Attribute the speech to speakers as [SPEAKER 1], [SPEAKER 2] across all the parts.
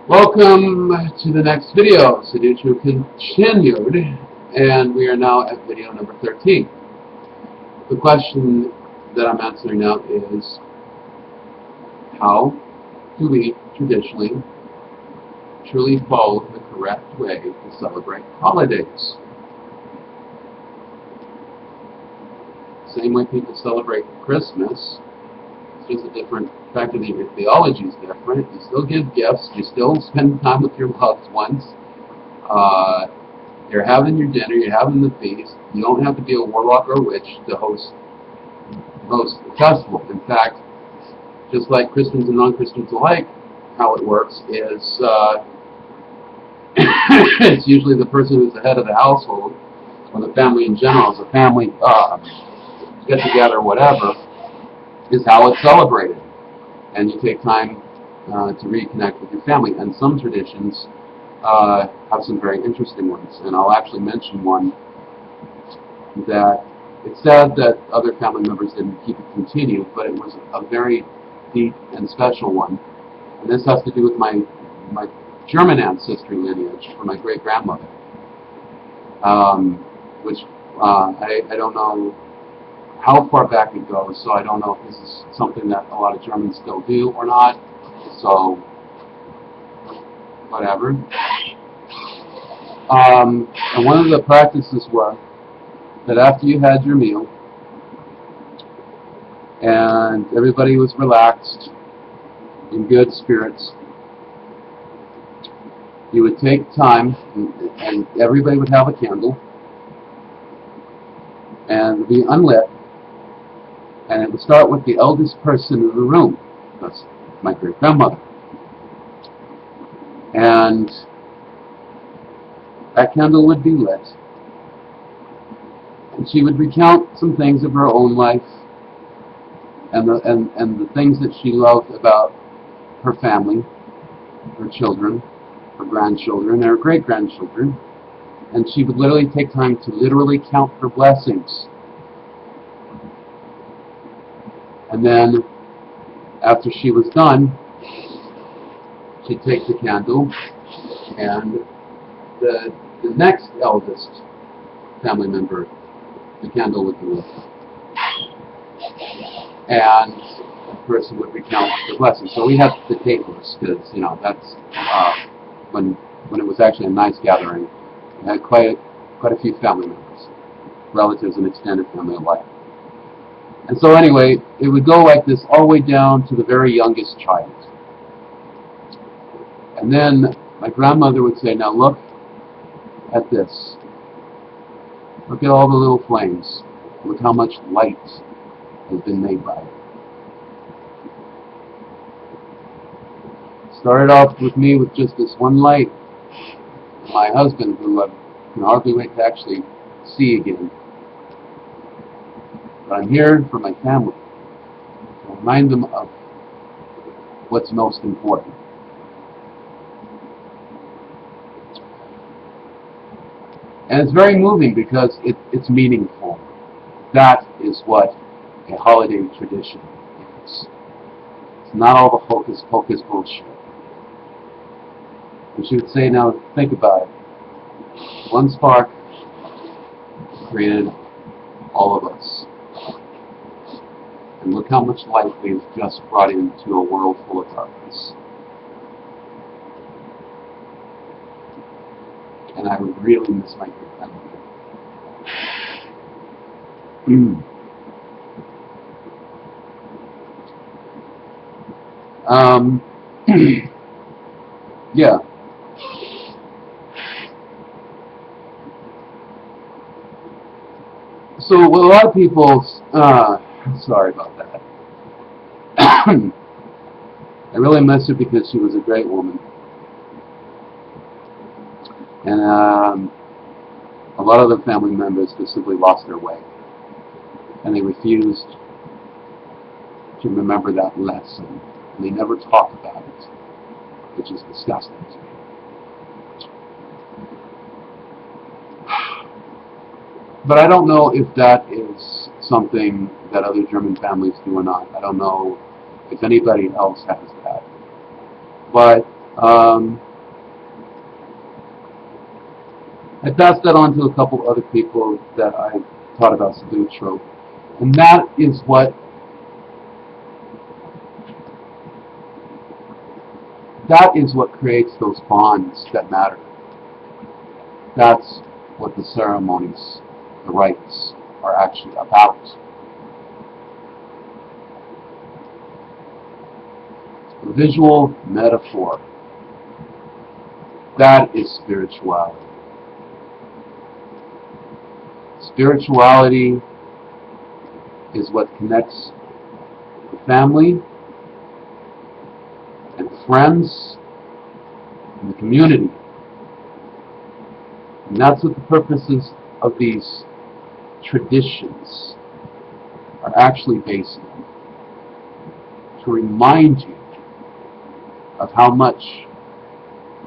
[SPEAKER 1] Welcome to the next video. Sidutru continued, and we are now at video number 13. The question that I'm answering now is, how do we traditionally truly follow the correct way to celebrate holidays? Same way people celebrate Christmas, it's just a different fact that your theology is different. You still give gifts, you still spend time with your loved ones, you're having your dinner, you're having the feast. You don't have to be a warlock or a witch to host the festival. In fact, just like Christians and non-Christians alike, how it works is it's usually the person who's the head of the household, or the family in general, as a family get-together or whatever, is how it's celebrated. And you take time to reconnect with your family. And some traditions have some very interesting ones. And I'll actually mention one that it's sad that other family members didn't keep it continue, but it was a very deep and special one. And this has to do with my German ancestry lineage from my great-grandmother, which I don't know how far back it goes, so I don't know if this is something that a lot of Germans still do or not, so whatever. And one of the practices were that after you had your meal and everybody was relaxed, in good spirits, you would take time and everybody would have a candle and it would be unlit. And it would start with the eldest person in the room. That's my great-grandmother. And that candle would be lit. And she would recount some things of her own life and the things that she loved about her family, her children, her grandchildren, and her great-grandchildren. And she would literally take time to literally count her blessings. And then, after she was done, she'd take the candle, and the next eldest family member, the candle would be lit. And the person would recount the blessings. So we had the tables, because, that's when it was actually a nice gathering. We had quite a few family members, relatives and extended family alike. And so anyway, it would go like this all the way down to the very youngest child. And then my grandmother would say, now look at this. Look at all the little flames. Look how much light has been made by it. Started off with me with just this one light. My husband, who I can hardly wait to actually see again. But I'm here for my family, to remind them of what's most important. And it's very moving because it's meaningful. That is what a holiday tradition is. It's not all the hocus pocus bullshit. And she would say, now think about it. One spark created all of us. And look how much light we've just brought into a world full of darkness. And I would really miss my great-grandmother. Yeah. So a lot of people, sorry about that. I really miss her because she was a great woman. And a lot of the family members just simply lost their way. And they refused to remember that lesson. And they never talk about it, which is disgusting to me. But I don't know if that is something that other German families do or not. I don't know if anybody else has that. But I passed that on to a couple other people that I taught about Sidutru. And that is what creates those bonds that matter. That's what the ceremonies, the rites, are actually about. A visual metaphor. That is spirituality. Spirituality is what connects the family and friends and the community. And that's what the purposes of these traditions are actually based on. To remind you of how much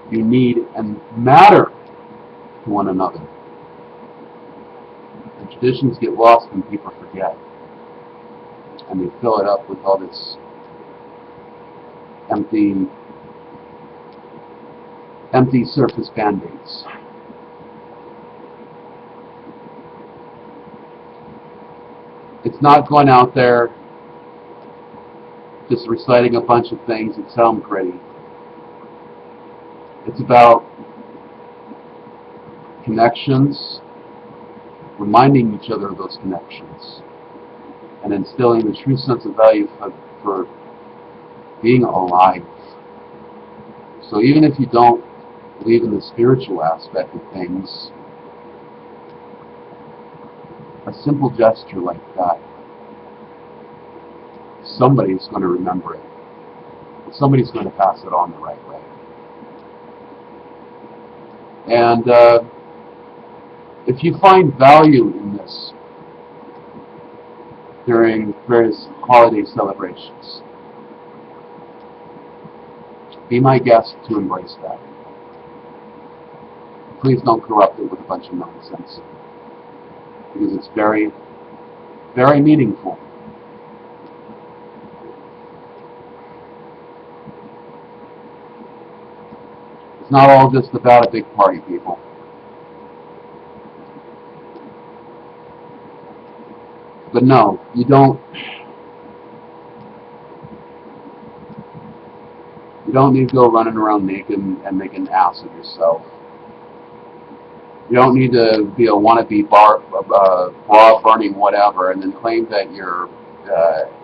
[SPEAKER 1] you need and matter to one another. And traditions get lost when people forget. And they fill it up with all this empty surface band-aids. It's not going out there just reciting a bunch of things that sound pretty. It's about connections, reminding each other of those connections, and instilling the true sense of value for being alive. So even if you don't believe in the spiritual aspect of things, a simple gesture like that, somebody's going to remember it. Somebody's going to pass it on the right way. And if you find value in this during various holiday celebrations, be my guest to embrace that. Please don't corrupt it with a bunch of nonsense, because it's very, very meaningful. It's not all just about a big party, people. But no, you don't need to go running around naked and make an ass of yourself. You don't need to be a wannabe bra burning whatever and then claim that you're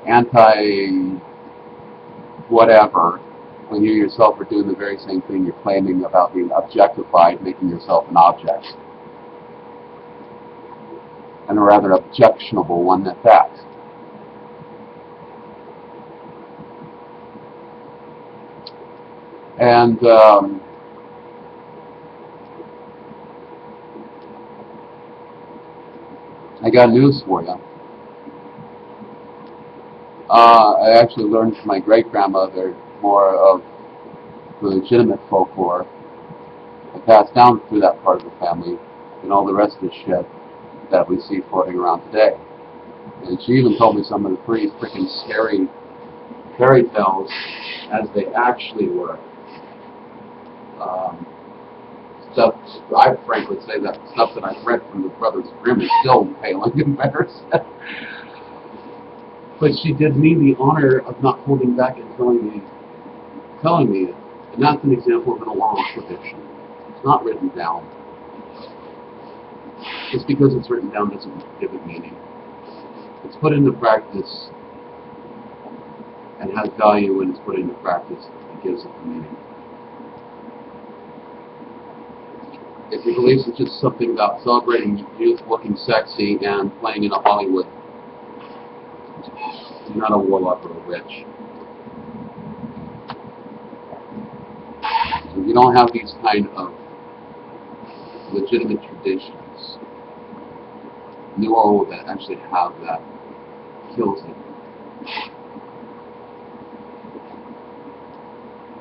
[SPEAKER 1] anti whatever when you yourself are doing the very same thing you're claiming about being objectified, making yourself an object. And a rather objectionable one at that. And I got news for you. I actually learned from my great-grandmother more of the legitimate folklore. I passed down through that part of the family and all the rest of the shit that we see floating around today. And she even told me some of the pretty freaking scary fairy tales as they actually were. Stuff, I frankly say that stuff that I've read from the Brothers Grimm is still pale in comparison. But she did me the honor of not holding back and telling me it. And that's an example of an oral tradition. It's not written down. Just because it's written down doesn't give it meaning. It's put into practice and has value when it's put into practice. It gives it the meaning. If your beliefs are just something about celebrating youth looking sexy and playing in a Hollywood, you're not a warlock or a witch. If you don't have these kind of legitimate traditions, new or old, that actually have that, kills it.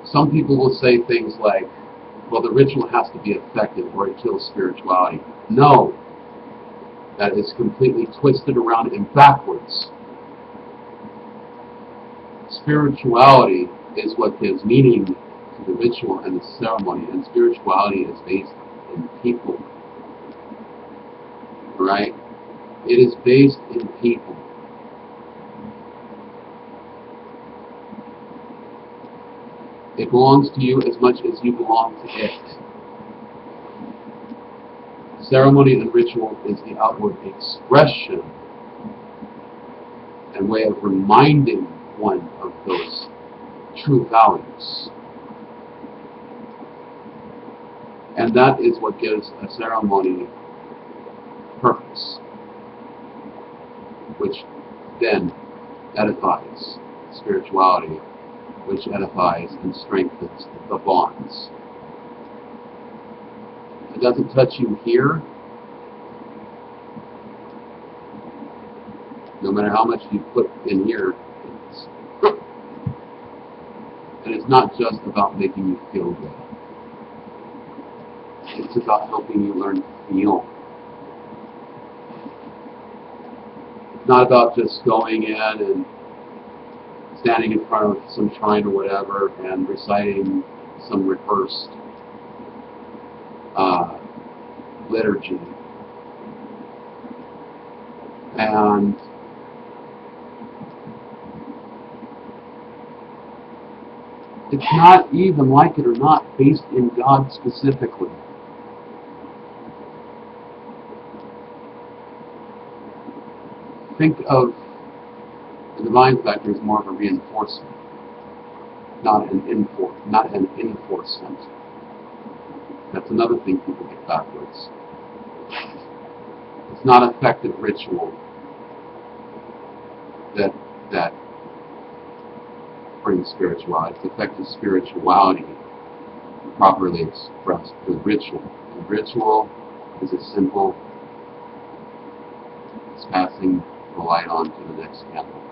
[SPEAKER 1] Some people will say things like, well, the ritual has to be effective or it kills spirituality. No. That is completely twisted around and backwards. spirituality is what gives meaning to the ritual and the ceremony, and spirituality is based in people. Right? It is based in people. It belongs to you as much as you belong to it. Ceremony and ritual is the outward expression and way of reminding one of those true values. And that is what gives a ceremony purpose, which then edifies spirituality, which edifies and strengthens the bonds. If it doesn't touch you here, no matter how much you put in here, and it's not just about making you feel good. It's about helping you learn to feel. It's not about just going in and standing in front of some shrine or whatever and reciting some rehearsed liturgy. And it's not even, like it or not, based in God specifically. Think of the divine factor as more of a reinforcement, not an enforcement. That's another thing people get backwards. It's not effective ritual that brings spirituality. It's effective spirituality properly expressed through ritual. And ritual is as simple as passing the light on to the next candle.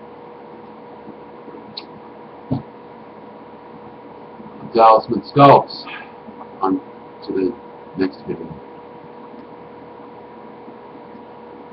[SPEAKER 1] Talisman skulls. On to the next video.